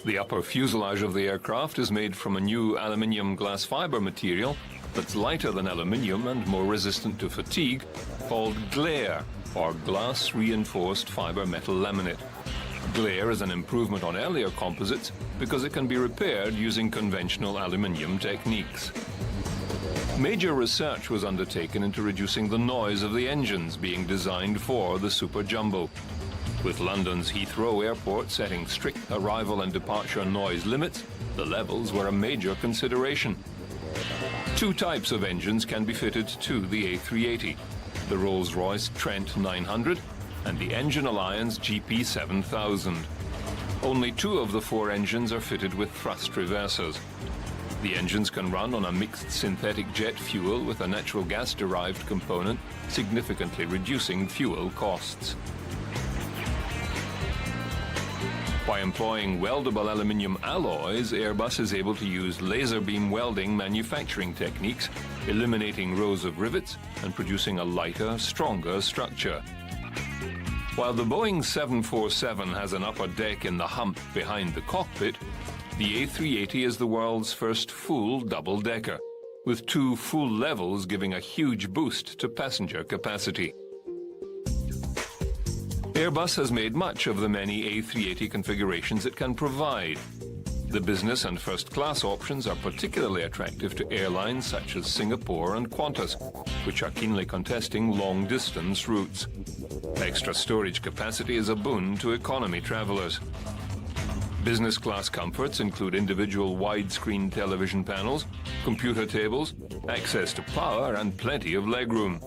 The upper fuselage of the aircraft is made from a new aluminium glass fiber material that's lighter than aluminium and more resistant to fatigue, called glare, or glass reinforced fiber metal laminate. Glare is an improvement on earlier composites because it can be repaired using conventional aluminium techniques. Major research was undertaken into reducing the noise of the engines being designed for the Super Jumbo. With London's Heathrow Airport setting strict arrival and departure noise limits, the levels were a major consideration. Two types of engines can be fitted to the A380, the Rolls-Royce Trent 900 and the Engine Alliance GP 7000. Only two of the four engines are fitted with thrust reversers. The engines can run on a mixed synthetic jet fuel with a natural gas-derived component, significantly reducing fuel costs. By employing weldable aluminium alloys, Airbus is able to use laser beam welding manufacturing techniques, eliminating rows of rivets and producing a lighter, stronger structure. While the Boeing 747 has an upper deck in the hump behind the cockpit, the A380 is the world's first full double-decker, with two full levels giving a huge boost to passenger capacity. Airbus has made much of the many A380 configurations it can provide. The business and first-class options are particularly attractive to airlines such as Singapore and Qantas, which are keenly contesting long-distance routes. Extra storage capacity is a boon to economy travelers. Business class comforts include individual widescreen television panels, computer tables, access to power and plenty of legroom.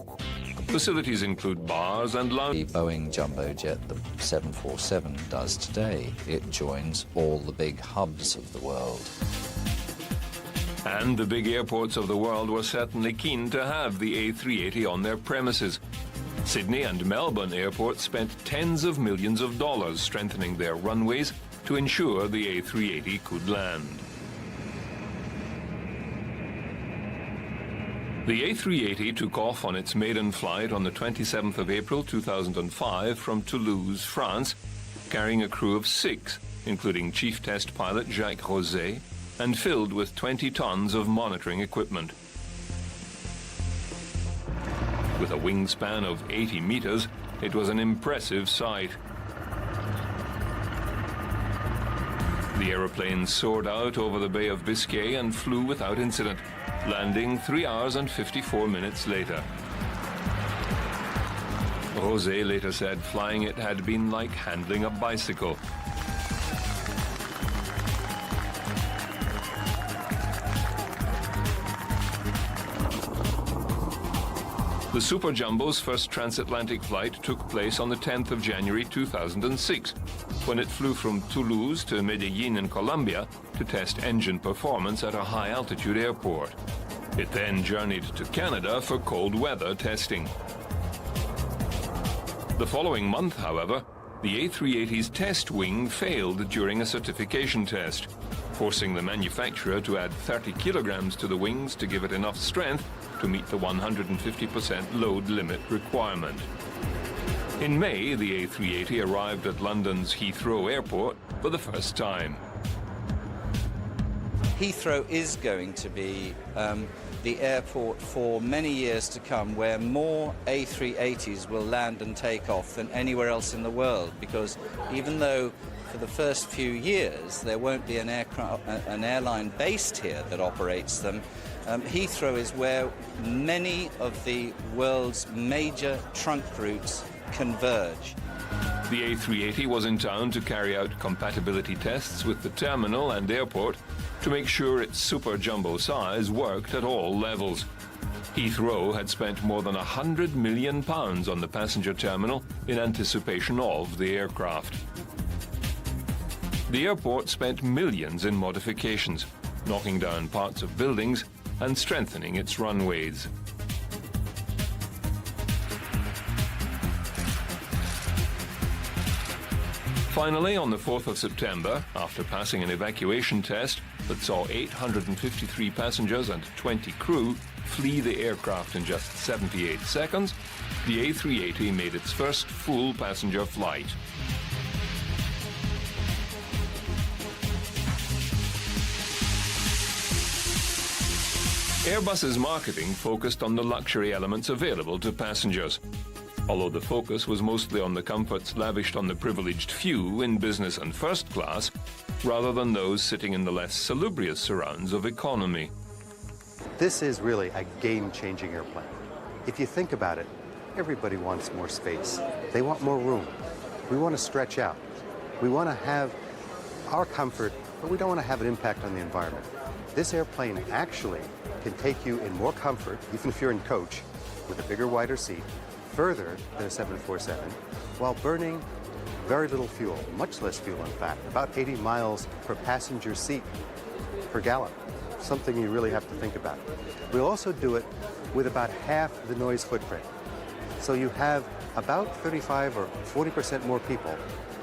Facilities include bars and lounge. The Boeing jumbo jet, the 747, does today. It joins all the big hubs of the world. And the big airports of the world were certainly keen to have the A380 on their premises. Sydney and Melbourne airports spent tens of millions of dollars strengthening their runways to ensure the A380 could land. The A380 took off on its maiden flight on the 27th of April 2005 from Toulouse, France, carrying a crew of 6, including chief test pilot Jacques Rosé, and filled with 20 tons of monitoring equipment. With a wingspan of 80 meters, it was an impressive sight. The aeroplane soared out over the Bay of Biscay and flew without incident, landing 3 hours and 54 minutes later. Rosé later said flying it had been like handling a bicycle. The Super Jumbo's first transatlantic flight took place on the 10th of January 2006, when it flew from Toulouse to Medellin in Colombia to test engine performance at a high-altitude airport. It then journeyed to Canada for cold weather testing. The following month, however, the A380's test wing failed during a certification test, forcing the manufacturer to add 30 kilograms to the wings to give it enough strength to meet the 150% load limit requirement. In May, the A380 arrived at London's Heathrow Airport for the first time. Heathrow is going to be the airport for many years to come where more A380s will land and take off than anywhere else in the world, because even though for the first few years there won't be an airline based here that operates them, Heathrow is where many of the world's major trunk routes converge. The A380 was in town to carry out compatibility tests with the terminal and airport to make sure its super jumbo size worked at all levels. Heathrow had spent more than £100 million on the passenger terminal in anticipation of the aircraft. The airport spent millions in modifications, knocking down parts of buildings and strengthening its runways. Finally, on the 4th of September, after passing an evacuation test that saw 853 passengers and 20 crew flee the aircraft in just 78 seconds, the A380 made its first full passenger flight. Airbus's marketing focused on the luxury elements available to passengers, although the focus was mostly on the comforts lavished on the privileged few in business and first class, rather than those sitting in the less salubrious surrounds of economy. This is really a game-changing airplane. If you think about it, everybody wants more space. They want more room. We want to stretch out. We want to have our comfort, but we don't want to have an impact on the environment. This airplane actually can take you in more comfort, even if you're in coach, with a bigger, wider seat, further than a 747, while burning very little fuel, much less fuel in fact, about 80 miles per passenger seat per gallon, something you really have to think about. We'll also do it with about half the noise footprint. So you have about 35 or 40% more people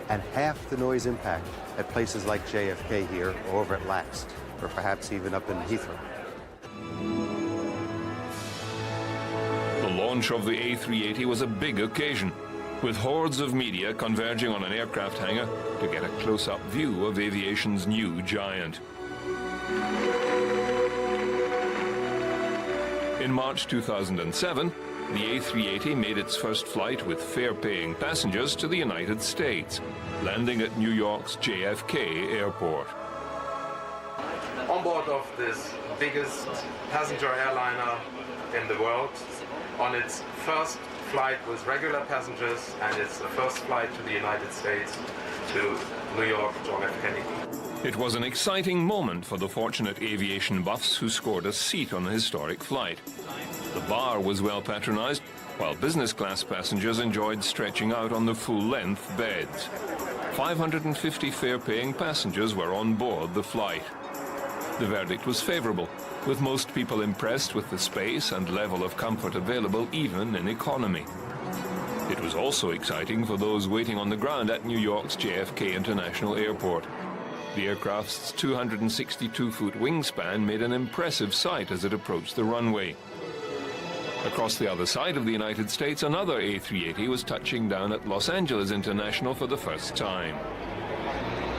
and half the noise impact at places like JFK here or over at LAX, or perhaps even up in Heathrow. The launch of the A380 was a big occasion, with hordes of media converging on an aircraft hangar to get a close-up view of aviation's new giant. In March 2007, the A380 made its first flight with fare-paying passengers to the United States, landing at New York's JFK airport. On board of this biggest passenger airliner in the world, on its first flight with regular passengers, and it's the first flight to the United States to New York, John F. Kennedy. It was an exciting moment for the fortunate aviation buffs who scored a seat on the historic flight. The bar was well patronized, while business class passengers enjoyed stretching out on the full-length beds. 550 fare-paying passengers were on board the flight. The verdict was favorable, with most people impressed with the space and level of comfort available even in economy. It was also exciting for those waiting on the ground at New York's JFK International Airport. The aircraft's 262-foot wingspan made an impressive sight as it approached the runway. Across the other side of the United States, another A380 was touching down at Los Angeles International for the first time.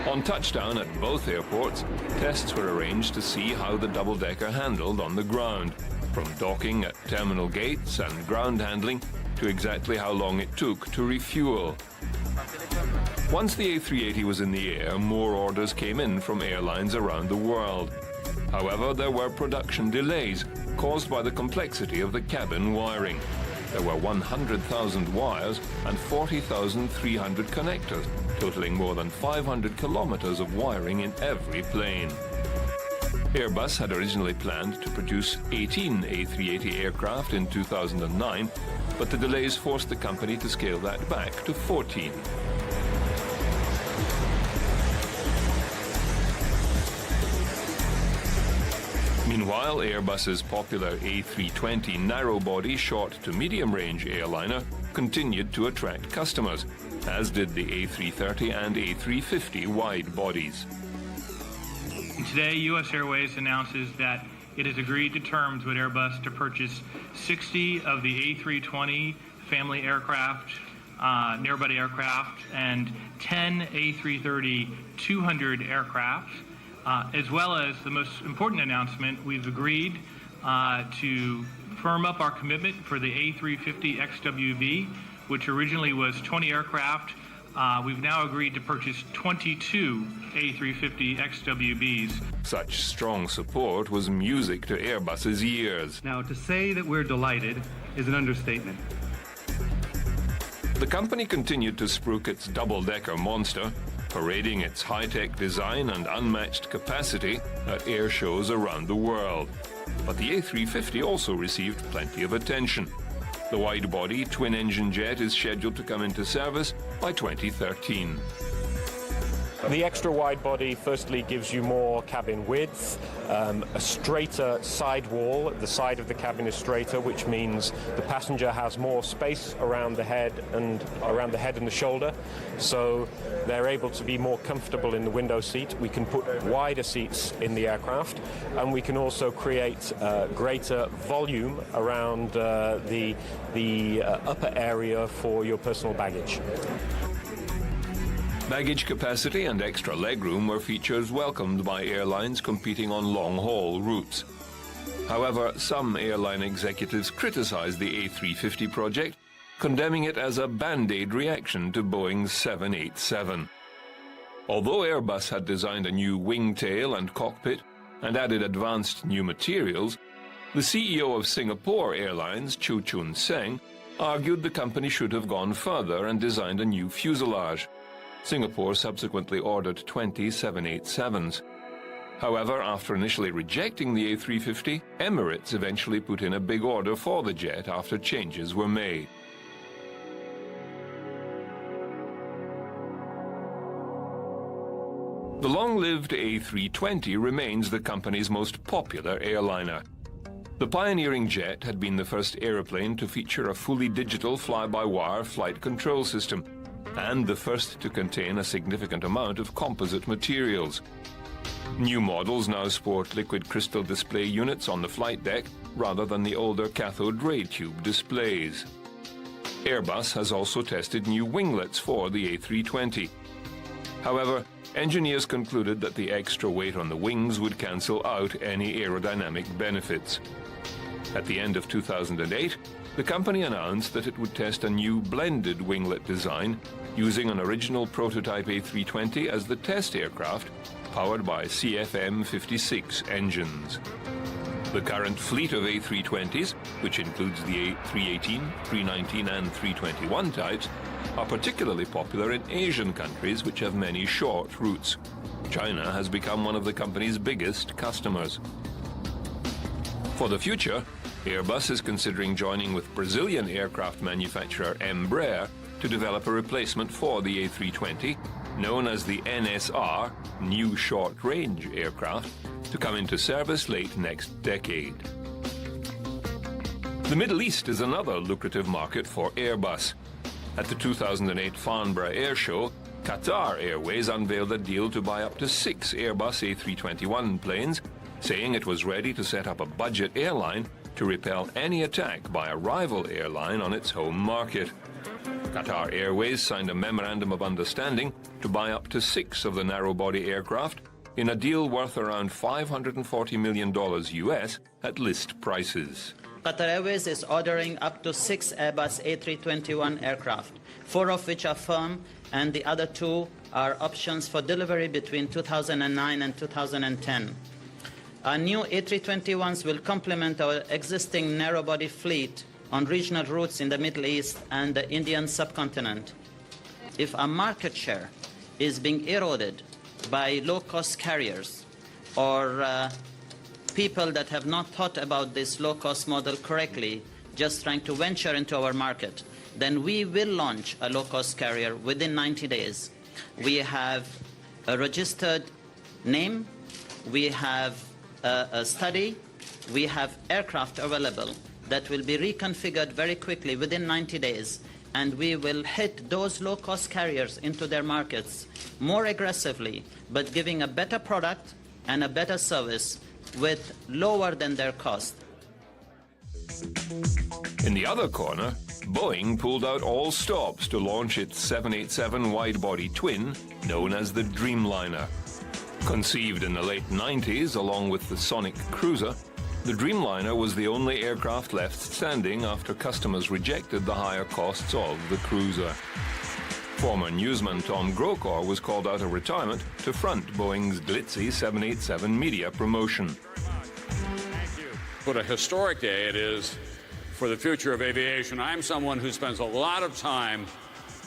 On touchdown at both airports, tests were arranged to see how the double-decker handled on the ground, from docking at terminal gates and ground handling to exactly how long it took to refuel. Once the A380 was in the air, more orders came in from airlines around the world. However, there were production delays caused by the complexity of the cabin wiring. There were 100,000 wires and 40,300 connectors, totaling more than 500 kilometers of wiring in every plane. Airbus had originally planned to produce 18 A380 aircraft in 2009, but the delays forced the company to scale that back to 14. Meanwhile, Airbus's popular A320 narrow-body short to medium-range airliner continued to attract customers, as did the A330 and A350 wide bodies. Today, U.S. Airways announces that it has agreed to terms with Airbus to purchase 60 of the A320 family aircraft, narrow-body aircraft, and 10 A330-200 aircraft. As well as the most important announcement, we've agreed to firm up our commitment for the A350 XWB, which originally was 20 aircraft. We've now agreed to purchase 22 A350 XWBs. Such strong support was music to Airbus's ears. Now, to say that we're delighted is an understatement. The company continued to spruik its double-decker monster, parading its high-tech design and unmatched capacity at air shows around the world. But the A350 also received plenty of attention. The wide-body twin-engine jet is scheduled to come into service by 2013. The extra wide body firstly gives you more cabin width, a straighter side wall. The side of the cabin is straighter, which means the passenger has more space around the head and the shoulder, so they're able to be more comfortable in the window seat. We can put wider seats in the aircraft, and we can also create greater volume around the upper area for your personal baggage. Baggage capacity and extra legroom were features welcomed by airlines competing on long-haul routes. However, some airline executives criticized the A350 project, condemning it as a band-aid reaction to Boeing's 787. Although Airbus had designed a new wing tail and cockpit and added advanced new materials, the CEO of Singapore Airlines, Chu Chun Seng, argued the company should have gone further and designed a new fuselage. Singapore subsequently ordered 20 787s. However, after initially rejecting the A350, Emirates eventually put in a big order for the jet after changes were made. The long-lived A320 remains the company's most popular airliner. The pioneering jet had been the first aeroplane to feature a fully digital fly-by-wire flight control system, and the first to contain a significant amount of composite materials. New models now sport liquid crystal display units on the flight deck rather than the older cathode ray tube displays. Airbus has also tested new winglets for the A320. However, engineers concluded that the extra weight on the wings would cancel out any aerodynamic benefits. At the end of 2008, the company announced that it would test a new blended winglet design using an original prototype A320 as the test aircraft, powered by CFM56 engines. The current fleet of A320s, which includes the A318, 319 and 321 types, are particularly popular in Asian countries which have many short routes. China has become one of the company's biggest customers. For the future, Airbus is considering joining with Brazilian aircraft manufacturer Embraer to develop a replacement for the A320, known as the NSR, New Short Range Aircraft, to come into service late next decade. The Middle East is another lucrative market for Airbus. At the 2008 Farnborough Air Show, Qatar Airways unveiled a deal to buy up to 6 Airbus A321 planes, saying it was ready to set up a budget airline to repel any attack by a rival airline on its home market. Qatar Airways signed a memorandum of understanding to buy up to 6 of the narrow-body aircraft in a deal worth around $540 million US at list prices. Qatar Airways is ordering up to 6 Airbus A321 aircraft, 4 of which are firm, and the other 2 are options for delivery between 2009 and 2010. Our new A321s will complement our existing narrow-body fleet on regional routes in the Middle East and the Indian subcontinent. If our market share is being eroded by low-cost carriers or people that have not thought about this low-cost model correctly, just trying to venture into our market, then we will launch a low-cost carrier within 90 days. We have a registered name, we have a study, we have aircraft available that will be reconfigured very quickly within 90 days, and we will hit those low-cost carriers into their markets more aggressively, but giving a better product and a better service with lower than their cost. In the other corner, Boeing pulled out all stops to launch its 787 wide-body twin, known as the Dreamliner. Conceived in the late 90s along with the Sonic Cruiser, the Dreamliner was the only aircraft left standing after customers rejected the higher costs of the Cruiser. Former newsman Tom Grokor was called out of retirement to front Boeing's glitzy 787 media promotion. Thank you. What a historic day it is for the future of aviation. I'm someone who spends a lot of time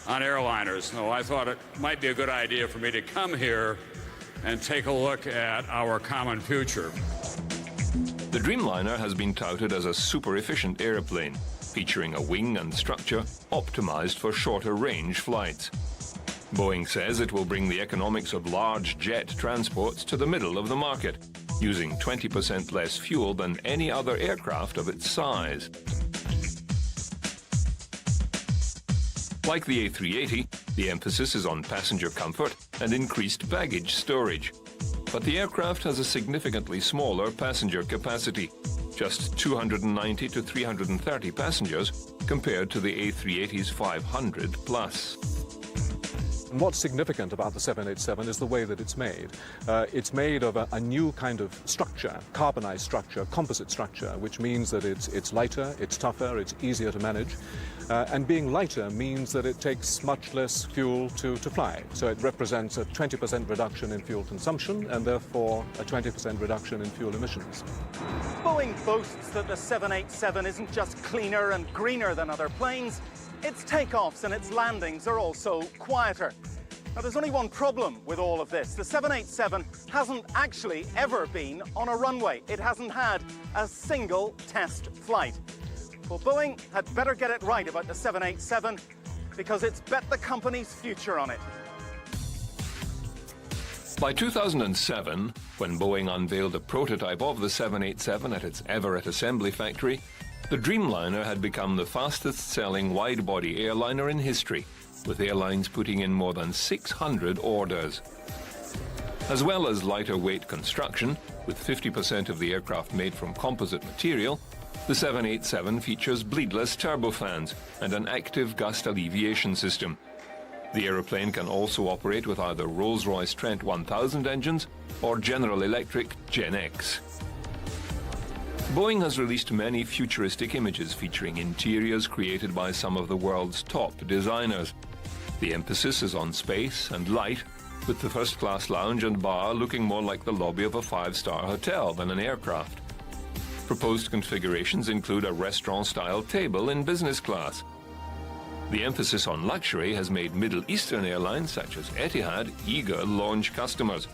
on airliners, so I thought it might be a good idea for me to come here and take a look at our common future. The Dreamliner has been touted as a super-efficient airplane, featuring a wing and structure optimized for shorter range flights. Boeing says it will bring the economics of large jet transports to the middle of the market, using 20% less fuel than any other aircraft of its size. Like the A380, the emphasis is on passenger comfort and increased baggage storage. But the aircraft has a significantly smaller passenger capacity, just 290 to 330 passengers compared to the A380's 500 plus. And what's significant about the 787 is the way that it's made. It's made of a new kind of structure, carbonized structure, composite structure, which means that it's lighter, it's tougher, it's easier to manage. And being lighter means that it takes much less fuel to fly. So it represents a 20% reduction in fuel consumption and therefore a 20% reduction in fuel emissions. Boeing boasts that the 787 isn't just cleaner and greener than other planes, its takeoffs and its landings are also quieter. Now, there's only one problem with all of this. The 787 hasn't actually ever been on a runway. It hasn't had a single test flight. Well, Boeing had better get it right about the 787 because it's bet the company's future on it. By 2007, when Boeing unveiled a prototype of the 787 at its Everett assembly factory, the Dreamliner had become the fastest-selling wide-body airliner in history, with airlines putting in more than 600 orders. As well as lighter-weight construction, with 50% of the aircraft made from composite material, the 787 features bleedless turbofans and an active gust alleviation system. The aeroplane can also operate with either Rolls-Royce Trent 1000 engines or General Electric Gen X. Boeing has released many futuristic images featuring interiors created by some of the world's top designers. The emphasis is on space and light, with the first-class lounge and bar looking more like the lobby of a five-star hotel than an aircraft. Proposed configurations include a restaurant-style table in business class. The emphasis on luxury has made Middle Eastern airlines such as Etihad eager launch customers.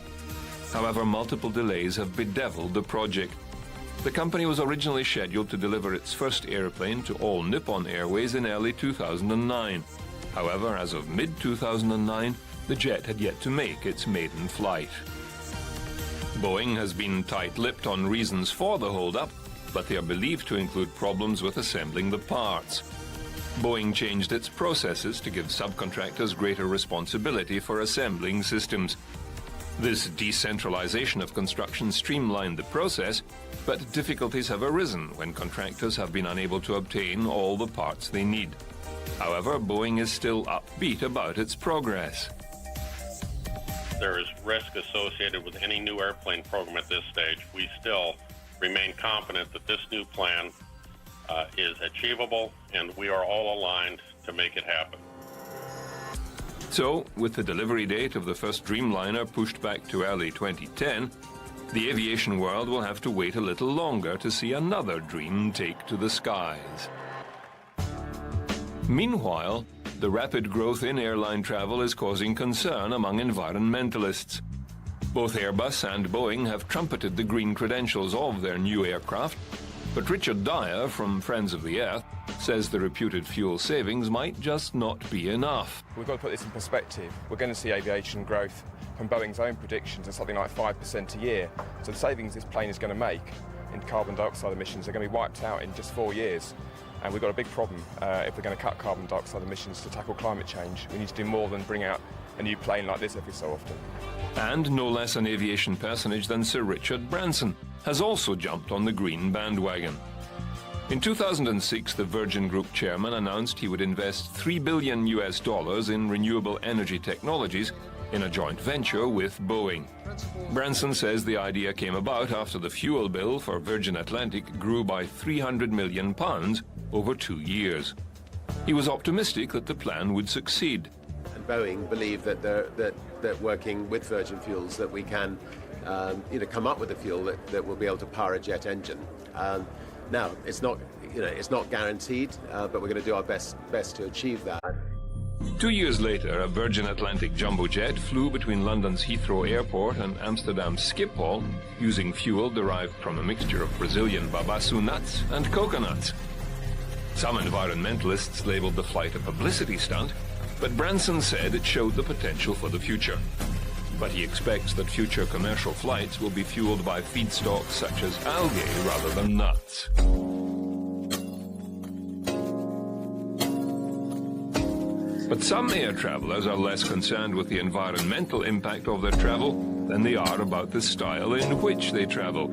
However, multiple delays have bedeviled the project. The company was originally scheduled to deliver its first airplane to All Nippon Airways in early 2009. However, as of mid-2009, the jet had yet to make its maiden flight. Boeing has been tight-lipped on reasons for the hold-up, but they are believed to include problems with assembling the parts. Boeing changed its processes to give subcontractors greater responsibility for assembling systems. This decentralization of construction streamlined the process, but difficulties have arisen when contractors have been unable to obtain all the parts they need. However, Boeing is still upbeat about its progress. There is risk associated with any new airplane program at this stage. We still remain confident that this new plan is achievable, and we are all aligned to make it happen. So, with the delivery date of the first Dreamliner pushed back to early 2010, the aviation world will have to wait a little longer to see another dream take to the skies. Meanwhile, the rapid growth in airline travel is causing concern among environmentalists. Both Airbus and Boeing have trumpeted the green credentials of their new aircraft, but Richard Dyer from Friends of the Earth says the reputed fuel savings might just not be enough. We've got to put this in perspective. We're going to see aviation growth from Boeing's own predictions of something like 5% a year. So the savings this plane is going to make in carbon dioxide emissions are going to be wiped out in just 4 years. And we've got a big problem if we're going to cut carbon dioxide emissions to tackle climate change. We need to do more than bring out a new plane like this every so often. And no less an aviation personage than Sir Richard Branson has also jumped on the green bandwagon. In 2006, the Virgin Group chairman announced he would invest $3 billion in renewable energy technologies in a joint venture with Boeing. Branson says the idea came about after the fuel bill for Virgin Atlantic grew by £300 million over 2 years. He was optimistic that the plan would succeed. And Boeing believe that working with Virgin Fuels that we can come up with a fuel that will be able to power a jet engine. Now, it's not guaranteed, but we're going to do our best to achieve that. 2 years later, a Virgin Atlantic jumbo jet flew between London's Heathrow Airport and Amsterdam's Schiphol using fuel derived from a mixture of Brazilian babaçu nuts and coconuts. Some environmentalists labeled the flight a publicity stunt, but Branson said it showed the potential for the future. But he expects that future commercial flights will be fueled by feedstocks such as algae rather than nuts. But some air travelers are less concerned with the environmental impact of their travel than they are about the style in which they travel.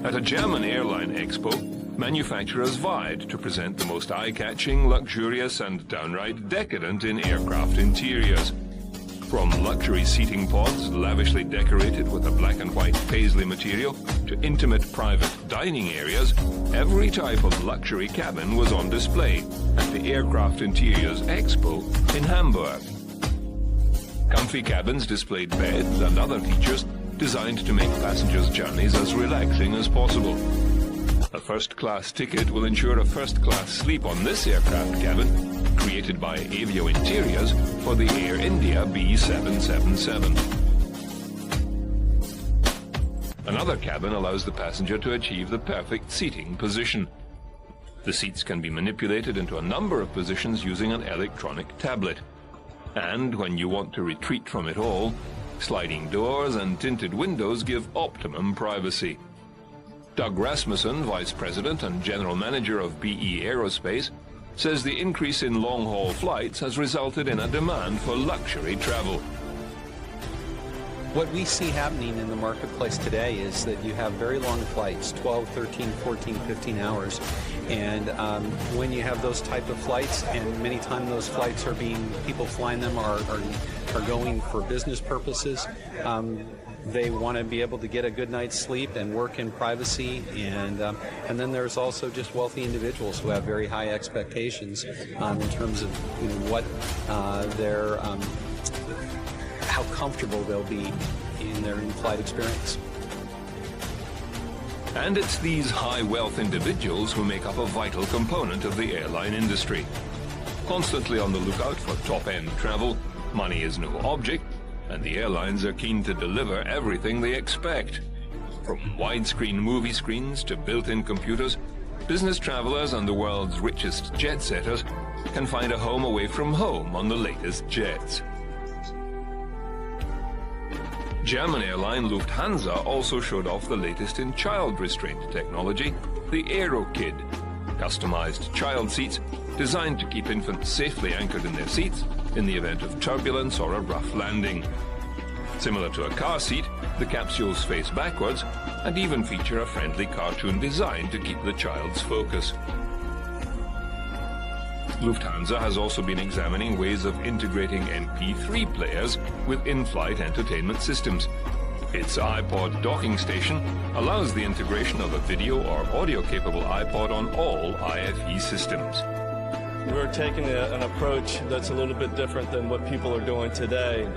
At a German airline expo, manufacturers vied to present the most eye-catching, luxurious and downright decadent in aircraft interiors. From luxury seating pods lavishly decorated with a black and white paisley material to intimate private dining areas, every type of luxury cabin was on display at the Aircraft Interiors Expo in Hamburg. Comfy cabins displayed beds and other features designed to make passengers' journeys as relaxing as possible. A first-class ticket will ensure a first-class sleep on this aircraft cabin, created by Avio Interiors for the Air India B777. Another cabin allows the passenger to achieve the perfect seating position. The seats can be manipulated into a number of positions using an electronic tablet. And when you want to retreat from it all, sliding doors and tinted windows give optimum privacy. Doug Rasmussen, Vice President and General Manager of BE Aerospace, says the increase in long-haul flights has resulted in a demand for luxury travel. What we see happening in the marketplace today is that you have very long flights, 12, 13, 14, 15 hours. And when you have those type of flights, and many times those flights are people flying them are going for business purposes, they want to be able to get a good night's sleep and work in privacy. And then there's also just wealthy individuals who have very high expectations in terms of what how comfortable they'll be in their in-flight experience. And it's these high-wealth individuals who make up a vital component of the airline industry. Constantly on the lookout for top-end travel, money is no object, and the airlines are keen to deliver everything they expect. From widescreen movie screens to built-in computers, business travelers and the world's richest jet-setters can find a home away from home on the latest jets. German airline Lufthansa also showed off the latest in child restraint technology, the AeroKid, customized child seats designed to keep infants safely anchored in their seats in the event of turbulence or a rough landing. Similar to a car seat, the capsules face backwards and even feature a friendly cartoon design to keep the child's focus. Lufthansa has also been examining ways of integrating MP3 players with in-flight entertainment systems. Its iPod docking station allows the integration of a video or audio-capable iPod on all IFE systems. We're taking an approach that's a little bit different than what people are doing today.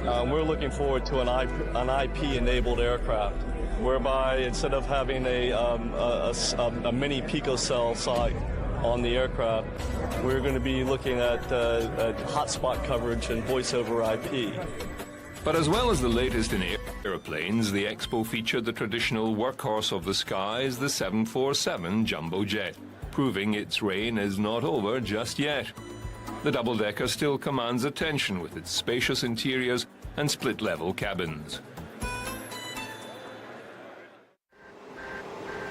We're looking forward to an IP-enabled aircraft, whereby instead of having a mini picocell site on the aircraft, we're going to be looking at hotspot coverage and voice over IP. But as well as the latest in airplanes, the Expo featured the traditional workhorse of the skies, the 747 jumbo jet, proving its reign is not over just yet. The double-decker still commands attention with its spacious interiors and split-level cabins.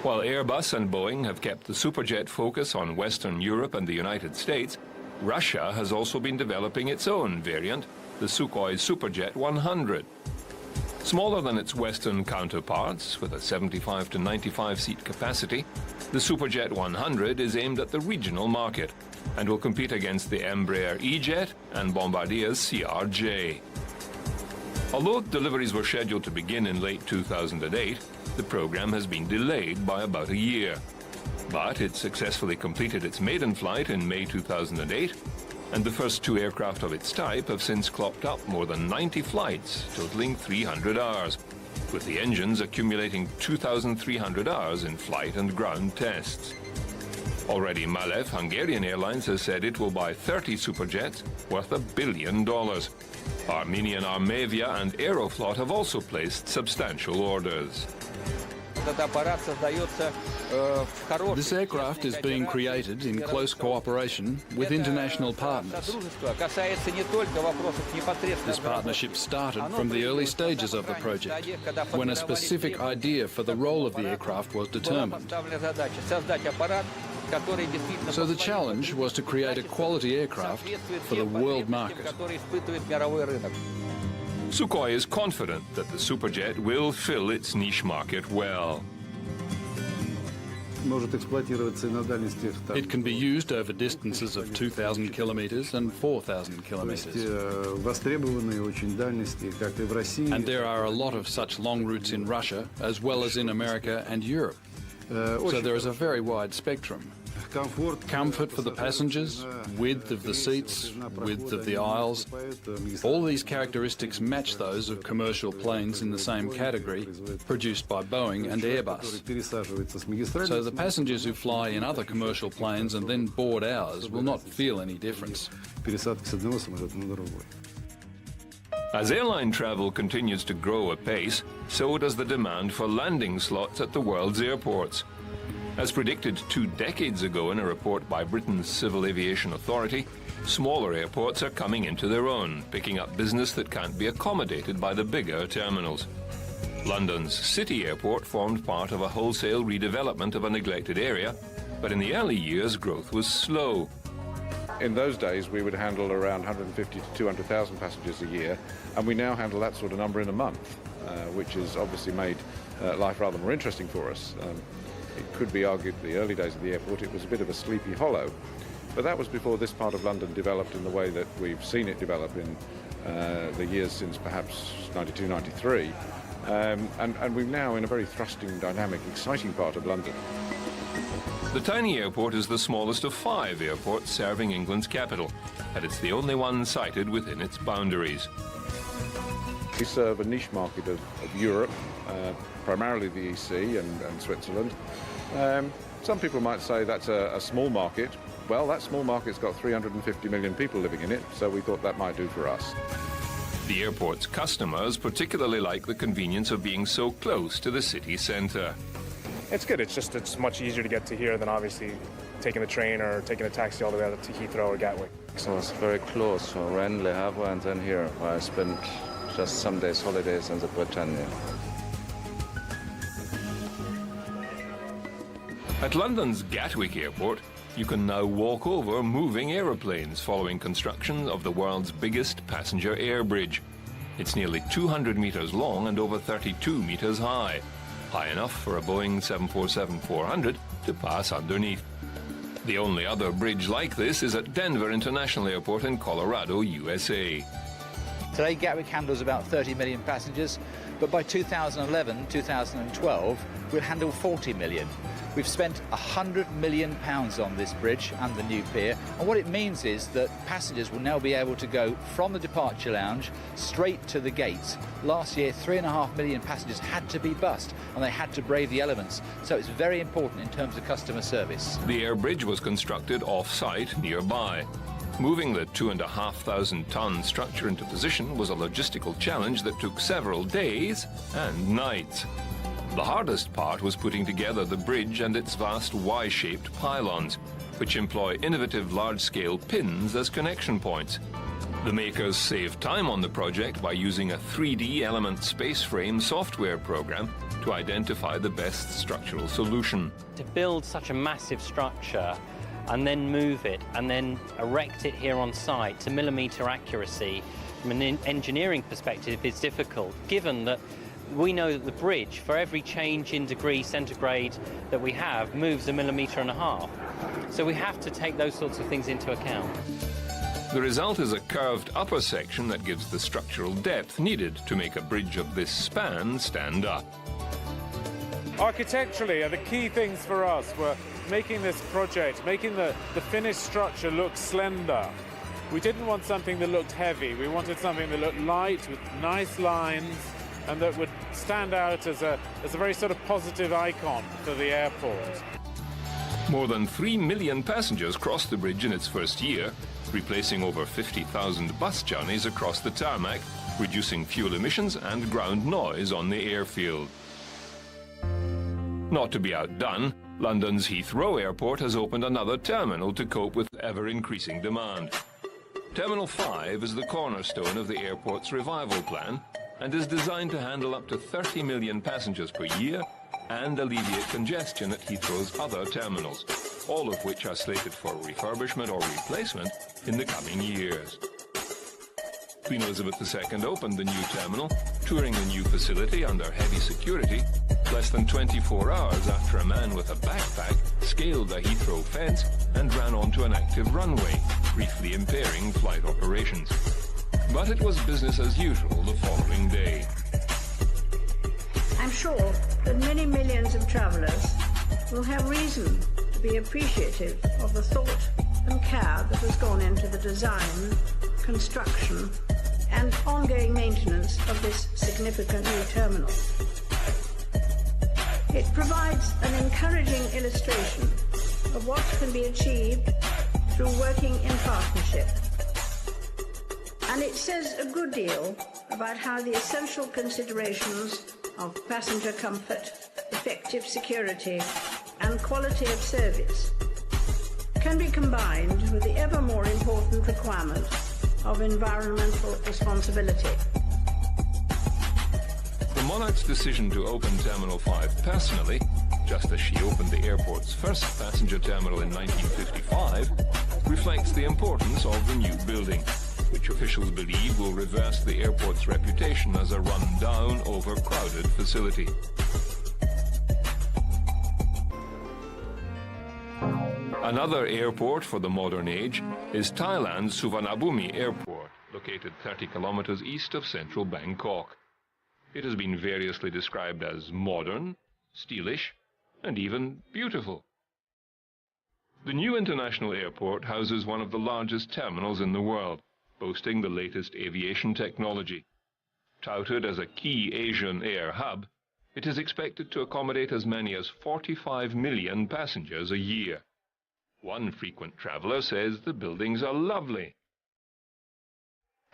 While Airbus and Boeing have kept the Superjet focus on Western Europe and the United States, Russia has also been developing its own variant, the Sukhoi Superjet 100. Smaller than its Western counterparts, with a 75 to 95 seat capacity, the Superjet 100 is aimed at the regional market and will compete against the Embraer E-Jet and Bombardier's CRJ. Although deliveries were scheduled to begin in late 2008, the program has been delayed by about a year. But it successfully completed its maiden flight in May 2008, and the first two aircraft of its type have since clocked up more than 90 flights, totaling 300 hours, with the engines accumulating 2,300 hours in flight and ground tests. Already Malev Hungarian Airlines has said it will buy 30 Superjets worth $1 billion. Armenian Armavia and Aeroflot have also placed substantial orders. This aircraft is being created in close cooperation with international partners. This partnership started from the early stages of the project, when a specific idea for the role of the aircraft was determined. So the challenge was to create a quality aircraft for the world market. Sukhoi is confident that the Superjet will fill its niche market well. It can be used over distances of 2,000 kilometers and 4,000 kilometers. And there are a lot of such long routes in Russia, as well as in America and Europe. So there is a very wide spectrum. Comfort for the passengers, width of the seats, width of the aisles. All these characteristics match those of commercial planes in the same category, produced by Boeing and Airbus. So the passengers who fly in other commercial planes and then board ours will not feel any difference. As airline travel continues to grow apace, so does the demand for landing slots at the world's airports. As predicted 2 decades ago in a report by Britain's Civil Aviation Authority, smaller airports are coming into their own, picking up business that can't be accommodated by the bigger terminals. London's City Airport formed part of a wholesale redevelopment of a neglected area, but in the early years growth was slow. In those days we would handle around 150 to 200,000 passengers a year, and we now handle that sort of number in a month, which has obviously made life rather more interesting for us. It could be argued the early days of the airport it was a bit of a sleepy hollow, but that was before this part of London developed in the way that we've seen it develop in the years since perhaps 92, 93, and we're now in a very thrusting, dynamic, exciting part of London. The tiny airport is the smallest of 5 airports serving England's capital, and it's the only one sited within its boundaries. We serve a niche market of Europe, primarily the EC and Switzerland. Some people might say that's a small market. Well, that small market's got 350 million people living in it, so we thought that might do for us. The airport's customers particularly like the convenience of being so close to the city centre. It's good. It's much easier to get to here than obviously taking a train or taking a taxi all the way out to Heathrow or Gatwick. So it's very close. So Rennes, Le Havre, and then here, where I spent just some days holidays in the Bretagne. At London's Gatwick Airport, you can now walk over moving aeroplanes following construction of the world's biggest passenger air bridge. It's nearly 200 metres long and over 32 metres high. High enough for a Boeing 747-400 to pass underneath. The only other bridge like this is at Denver International Airport in Colorado, USA. Today, Gatwick handles about 30 million passengers, but by 2011, 2012, we'll handle 40 million. We've spent £100 million on this bridge and the new pier, and what it means is that passengers will now be able to go from the departure lounge straight to the gates. Last year, 3.5 million passengers had to be bussed, and they had to brave the elements, so it's very important in terms of customer service. The air bridge was constructed off-site nearby. Moving the 2,500-ton structure into position was a logistical challenge that took several days and nights. The hardest part was putting together the bridge and its vast Y-shaped pylons, which employ innovative large-scale pins as connection points. The makers saved time on the project by using a 3D element space frame software program to identify the best structural solution. To build such a massive structure and then move it and then erect it here on site to millimetre accuracy from an engineering perspective is difficult, given that we know that the bridge, for every change in degree centigrade that we have, moves 1.5 millimetres. So we have to take those sorts of things into account. The result is a curved upper section that gives the structural depth needed to make a bridge of this span stand up. Architecturally, the key things for us were making this project, making the finished structure look slender. We didn't want something that looked heavy. We wanted something that looked light with nice lines and that would stand out as a very sort of positive icon for the airport. More than 3 million passengers crossed the bridge in its first year, replacing over 50,000 bus journeys across the tarmac, reducing fuel emissions and ground noise on the airfield. Not to be outdone, London's Heathrow Airport has opened another terminal to cope with ever-increasing demand. Terminal 5 is the cornerstone of the airport's revival plan and is designed to handle up to 30 million passengers per year and alleviate congestion at Heathrow's other terminals, all of which are slated for refurbishment or replacement in the coming years. Queen Elizabeth II opened the new terminal, touring the new facility under heavy security, less than 24 hours after a man with a backpack scaled the Heathrow fence and ran onto an active runway, briefly impairing flight operations. But it was business as usual the following day. I'm sure that many millions of travellers will have reason to be appreciative of the thought and care that has gone into the design, construction and ongoing maintenance of this significant new terminal. It provides an encouraging illustration of what can be achieved through working in partnership. And it says a good deal about how the essential considerations of passenger comfort, effective security and quality of service can be combined with the ever more important requirement of environmental responsibility. The Monarch's decision to open Terminal 5 personally, just as she opened the airport's first passenger terminal in 1955, reflects the importance of the new building, which officials believe will reverse the airport's reputation as a run-down, overcrowded facility. Another airport for the modern age is Thailand's Suvarnabhumi Airport, located 30 kilometers east of central Bangkok. It has been variously described as modern, stylish, and even beautiful. The new international airport houses one of the largest terminals in the world, boasting the latest aviation technology. Touted as a key Asian air hub, it is expected to accommodate as many as 45 million passengers a year. One frequent traveler says the buildings are lovely.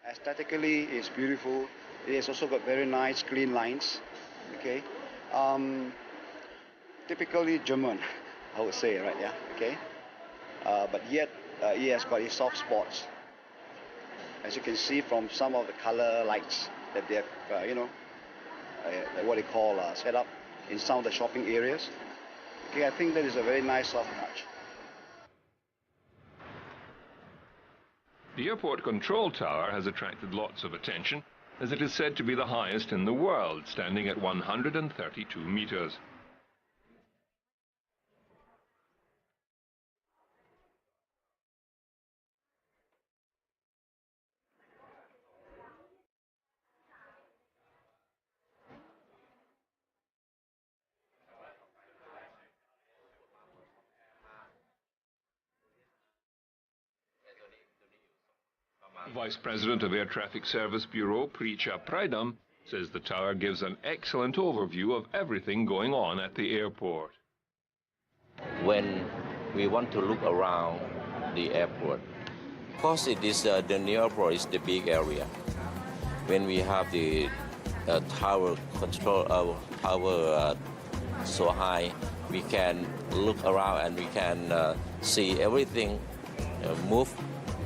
Aesthetically, it's beautiful. It has also got very nice clean lines. Okay, typically German, I would say, right? Yeah. Okay, but yet it has got its soft spots. As you can see from some of the color lights that they have, what they call set up in some of the shopping areas. Okay, I think that is a very nice soft touch. The airport control tower has attracted lots of attention, as it is said to be the highest in the world, standing at 132 meters. Vice President of Air Traffic Service Bureau, Preecha Pridham, says the tower gives an excellent overview of everything going on at the airport. When we want to look around the airport, of course it is the new airport is the big area. When we have the tower control tower so high, we can look around and we can see everything move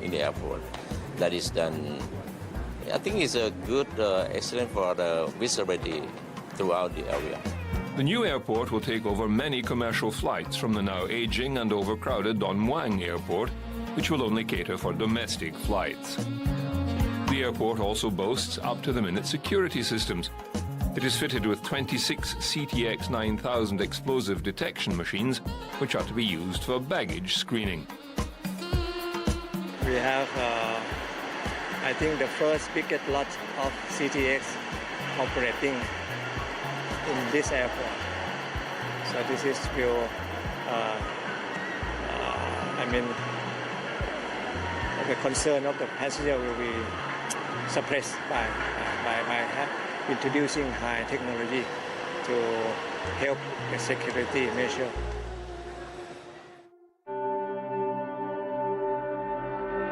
in the airport. That is done, I think it's a good, excellent for the visibility throughout the area. The new airport will take over many commercial flights from the now aging and overcrowded Don Muang Airport, which will only cater for domestic flights. The airport also boasts up-to-the-minute security systems. It is fitted with 26 CTX 9000 explosive detection machines, which are to be used for baggage screening. We have I think the first biggest lot of CTX operating in this airport. So this is the concern of the passenger will be suppressed by introducing high technology to help the security measure.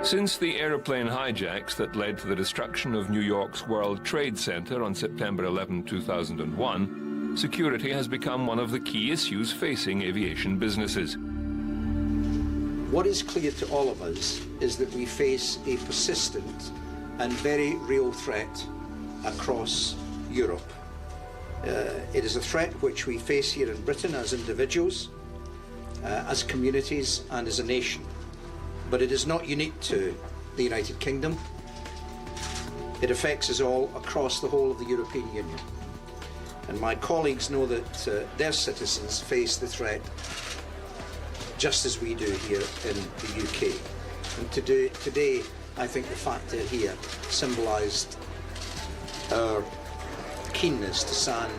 Since the aeroplane hijacks that led to the destruction of New York's World Trade Center on September 11, 2001, security has become one of the key issues facing aviation businesses. What is clear to all of us is that we face a persistent and very real threat across Europe. It is a threat which we face here in Britain as individuals, as communities and as a nation. But it is not unique to the United Kingdom. It affects us all across the whole of the European Union. And my colleagues know that their citizens face the threat just as we do here in the UK. And today, I think the fact they're here symbolised our keenness to stand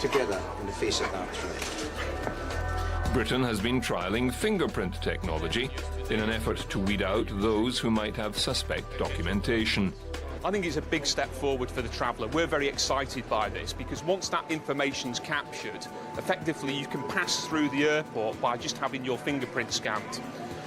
together in the face of that threat. Britain has been trialling fingerprint technology in an effort to weed out those who might have suspect documentation. I think it's a big step forward for the traveller. We're very excited by this because once that information's captured, effectively you can pass through the airport by just having your fingerprint scanned.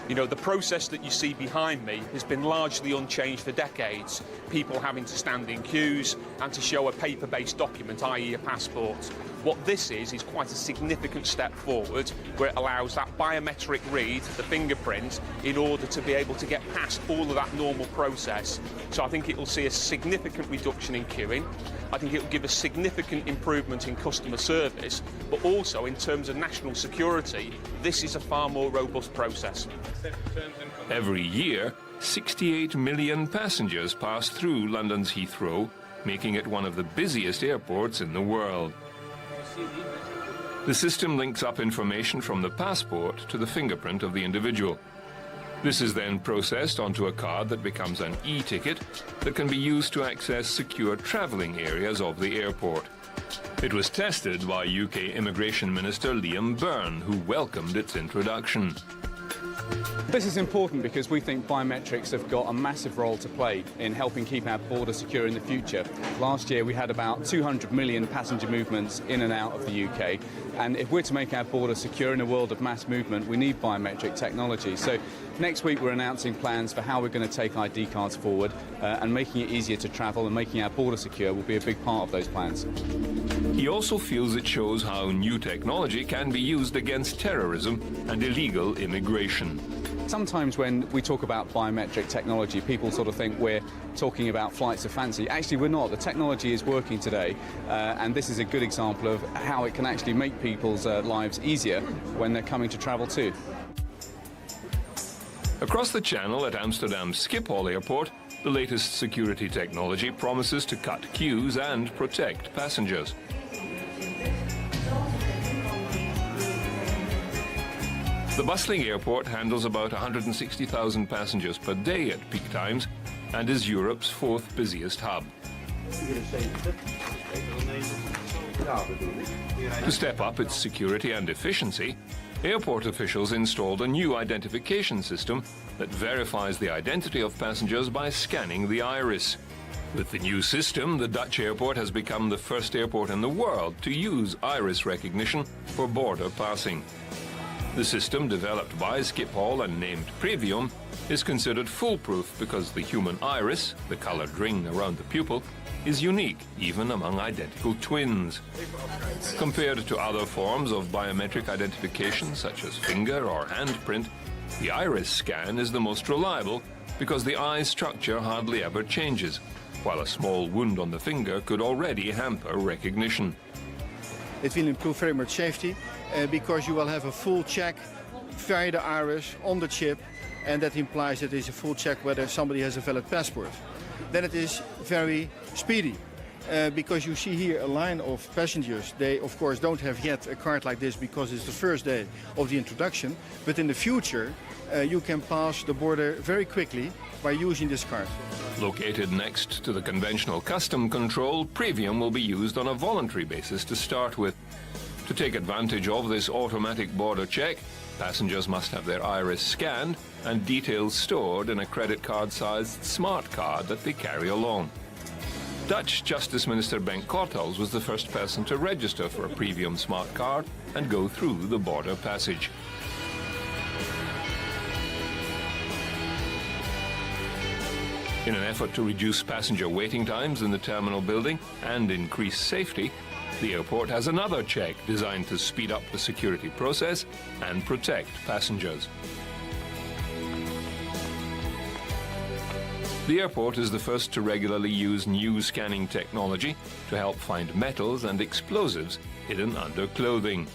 You know, the process that you see behind me has been largely unchanged for decades. People having to stand in queues and to show a paper-based document, i.e. a passport. What this is quite a significant step forward where it allows that biometric read, the fingerprint, in order to be able to get past all of that normal process. So I think it will see a significant reduction in queuing. I think it will give a significant improvement in customer service, but also in terms of national security, this is a far more robust process. Every year, 68 million passengers pass through London's Heathrow, making it one of the busiest airports in the world. The system links up information from the passport to the fingerprint of the individual. This is then processed onto a card that becomes an e-ticket that can be used to access secure travelling areas of the airport. It was tested by UK Immigration Minister Liam Byrne, who welcomed its introduction. This is important because we think biometrics have got a massive role to play in helping keep our border secure in the future. Last year we had about 200 million passenger movements in and out of the UK, and if we're to make our border secure in a world of mass movement, we need biometric technology. So next week we're announcing plans for how we're going to take ID cards forward, and making it easier to travel and making our border secure will be a big part of those plans. He also feels it shows how new technology can be used against terrorism and illegal immigration. Sometimes when we talk about biometric technology, people sort of think we're talking about flights of fancy. Actually, we're not. The technology is working today, and this is a good example of how it can actually make people's lives easier when they're coming to travel too. Across the channel at Amsterdam's Schiphol Airport, the latest security technology promises to cut queues and protect passengers. The bustling airport handles about 160,000 passengers per day at peak times and is Europe's fourth busiest hub. To step up its security and efficiency, airport officials installed a new identification system that verifies the identity of passengers by scanning the iris. With the new system, the Dutch airport has become the first airport in the world to use iris recognition for border passing. The system, developed by Schiphol and named Previum, is considered foolproof because the human iris, the coloured ring around the pupil, is unique even among identical twins. Compared to other forms of biometric identification such as finger or handprint, the iris scan is the most reliable because the eye structure hardly ever changes, while a small wound on the finger could already hamper recognition. It will improve very much safety because you will have a full check via the iris on the chip, and that implies that it is a full check whether somebody has a valid passport. Then it is very speedy because you see here a line of passengers. They of course don't have yet a card like this because it's the first day of the introduction, but in the future you can pass the border very quickly by using this card. Located next to the conventional custom control, Previum will be used on a voluntary basis to start with. To take advantage of this automatic border check, passengers must have their iris scanned and details stored in a credit card-sized smart card that they carry along. Dutch Justice Minister Bengt Kortels was the first person to register for a Previum smart card and go through the border passage. In an effort to reduce passenger waiting times in the terminal building and increase safety, the airport has another check designed to speed up the security process and protect passengers. The airport is the first to regularly use new scanning technology to help find metals and explosives hidden under clothing.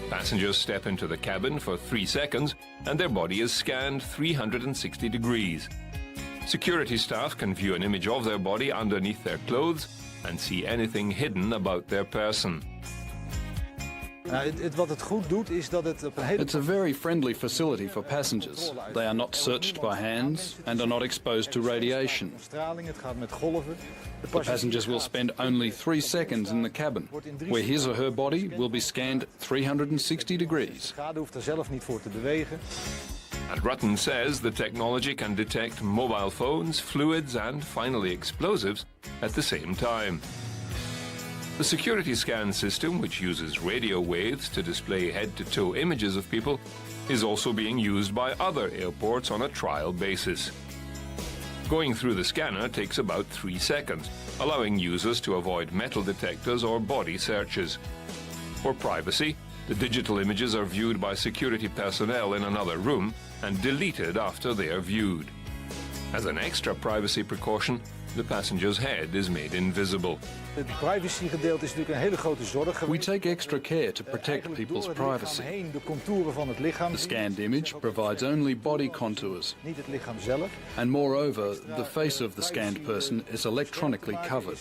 Passengers step into the cabin for 3 seconds and their body is scanned 360 degrees. Security staff can view an image of their body underneath their clothes and see anything hidden about their person. It's a very friendly facility for passengers. They are not searched by hands and are not exposed to radiation. The passengers will spend only 3 seconds in the cabin, where his or her body will be scanned 360 degrees. And Rutten says the technology can detect mobile phones, fluids and finally explosives at the same time. The security scan system, which uses radio waves to display head-to-toe images of people, is also being used by other airports on a trial basis. Going through the scanner takes about 3 seconds, allowing users to avoid metal detectors or body searches. For privacy, the digital images are viewed by security personnel in another room and deleted after they are viewed. As an extra privacy precaution, the passenger's head is made invisible. We take extra care to protect people's privacy. The scanned image provides only body contours. And moreover, the face of the scanned person is electronically covered.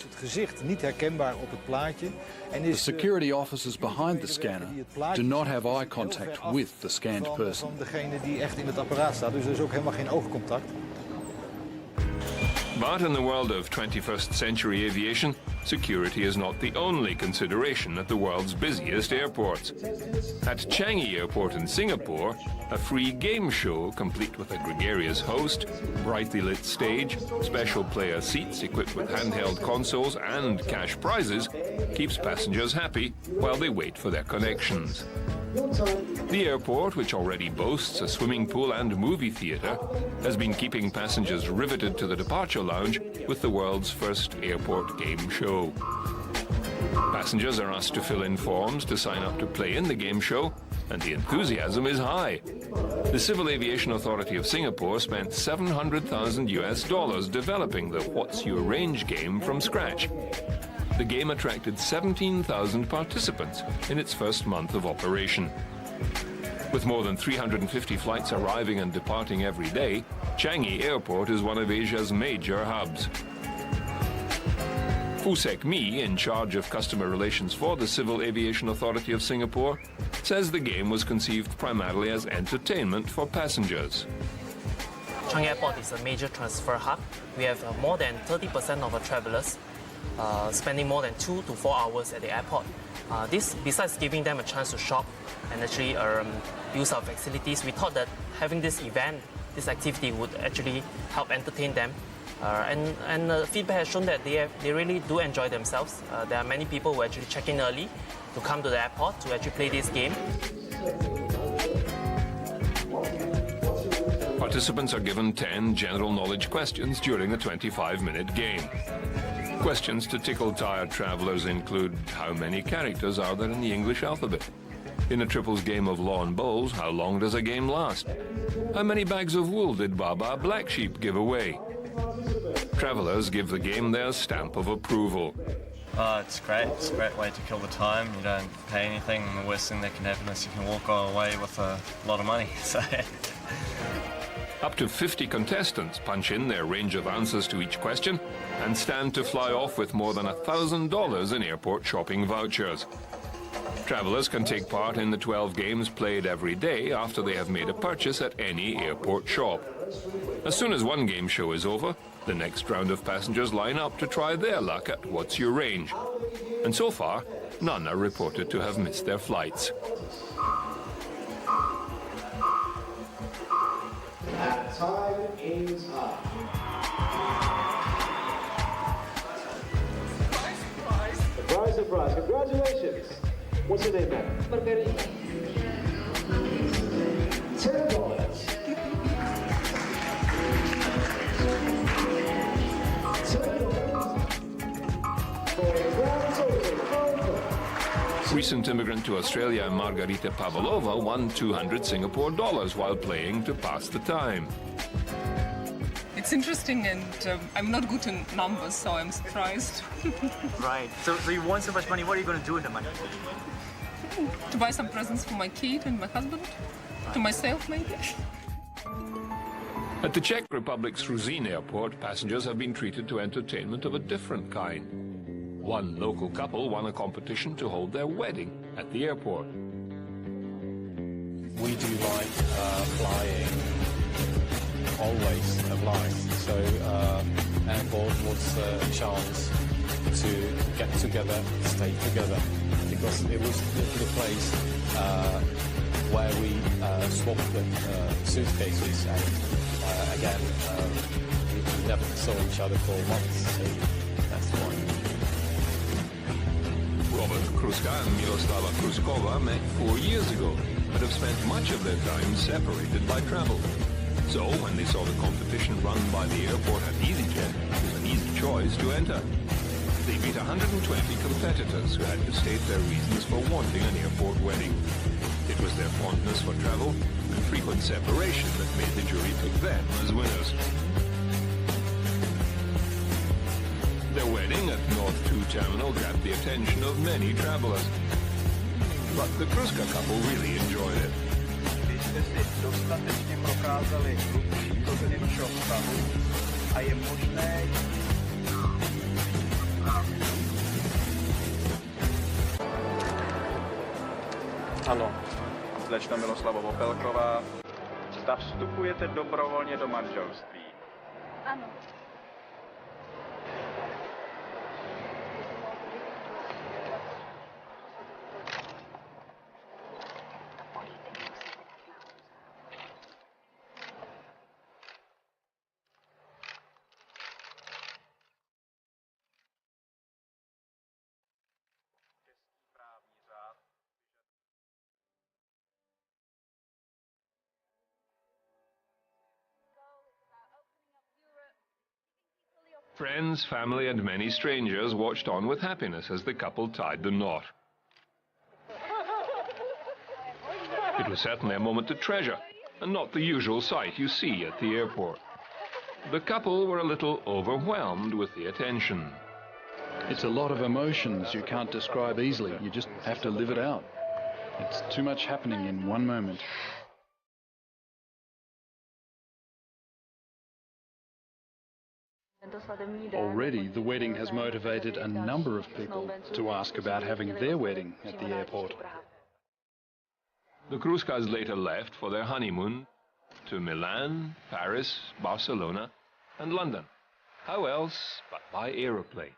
The security officers behind the scanner do not have eye contact with the scanned person. But in the world of 21st century aviation, security is not the only consideration at the world's busiest airports. At Changi Airport in Singapore, a free game show complete with a gregarious host, brightly lit stage, special player seats equipped with handheld consoles and cash prizes keeps passengers happy while they wait for their connections. The airport, which already boasts a swimming pool and movie theatre, has been keeping passengers riveted to the departure lounge with the world's first airport game show. Passengers are asked to fill in forms to sign up to play in the game show, and the enthusiasm is high. The Civil Aviation Authority of Singapore spent $700,000 developing the What's Your Range game from scratch. The game attracted 17,000 participants in its first month of operation. With more than 350 flights arriving and departing every day, Changi Airport is one of Asia's major hubs. Fusek Mi, in charge of customer relations for the Civil Aviation Authority of Singapore, says the game was conceived primarily as entertainment for passengers. Changi Airport is a major transfer hub. We have more than 30% of our travelers spending more than 2 to 4 hours at the airport. This, besides giving them a chance to shop and actually use our facilities, we thought that having this event, this activity would actually help entertain them. And the feedback has shown that they really do enjoy themselves. There are many people who actually check in early to come to the airport to actually play this game. Participants are given 10 general knowledge questions during the 25-minute game. Questions to tickle tired travelers include how many characters are there in the English alphabet? In a triples game of lawn bowls, how long does a game last? How many bags of wool did Baba Black Sheep give away? Travelers give the game their stamp of approval. It's great. It's a great way to kill the time. You don't pay anything, and the worst thing that can happen is you can walk away with a lot of money. So. Up to 50 contestants punch in their range of answers to each question and stand to fly off with more than $1,000 in airport shopping vouchers. Travelers can take part in the 12 games played every day after they have made a purchase at any airport shop. As soon as one game show is over, the next round of passengers line up to try their luck at What's Your Range. And so far, none are reported to have missed their flights. And time is up. Surprise, surprise. Congratulations. What's your name, man? Margarita. $10. Recent immigrant to Australia, Margarita Pavlova, won 200 Singapore dollars while playing to pass the time. It's interesting, and I'm not good in numbers, so I'm surprised. Right. So you won so much money. What are you going to do with the money? To buy some presents for my kid and my husband. To myself, maybe. At the Czech Republic's Ruzin airport, passengers have been treated to entertainment of a different kind. One local couple won a competition to hold their wedding at the airport. We do like flying, always flying. So airport was a chance to get together, stay together, because it was the place where we swapped the suitcases, and again, we never saw each other for months, so that's why. Robert Kruska and Miroslava Kruskova met 4 years ago, but have spent much of their time separated by travel. So, when they saw the competition run by the airport at EasyJet, it was an easy choice to enter. They beat 120 competitors who had to state their reasons for wanting an airport wedding. It was their fondness for travel and frequent separation that made the jury pick them as winners. Their wedding at North 2 Terminal grabbed the attention of many travelers. But the Kruska couple really enjoyed it. Ano, slečna Miroslava Vopelková, zda vstupujete dobrovolně do manželství? Ano. Friends, family, and many strangers watched on with happiness as the couple tied the knot. It was certainly a moment to treasure, and not the usual sight you see at the airport. The couple were a little overwhelmed with the attention. It's a lot of emotions you can't describe easily. You just have to live it out. It's too much happening in one moment. Already, the wedding has motivated a number of people to ask about having their wedding at the airport. The Kruskas later left for their honeymoon to Milan, Paris, Barcelona, and London. How else but by aeroplane?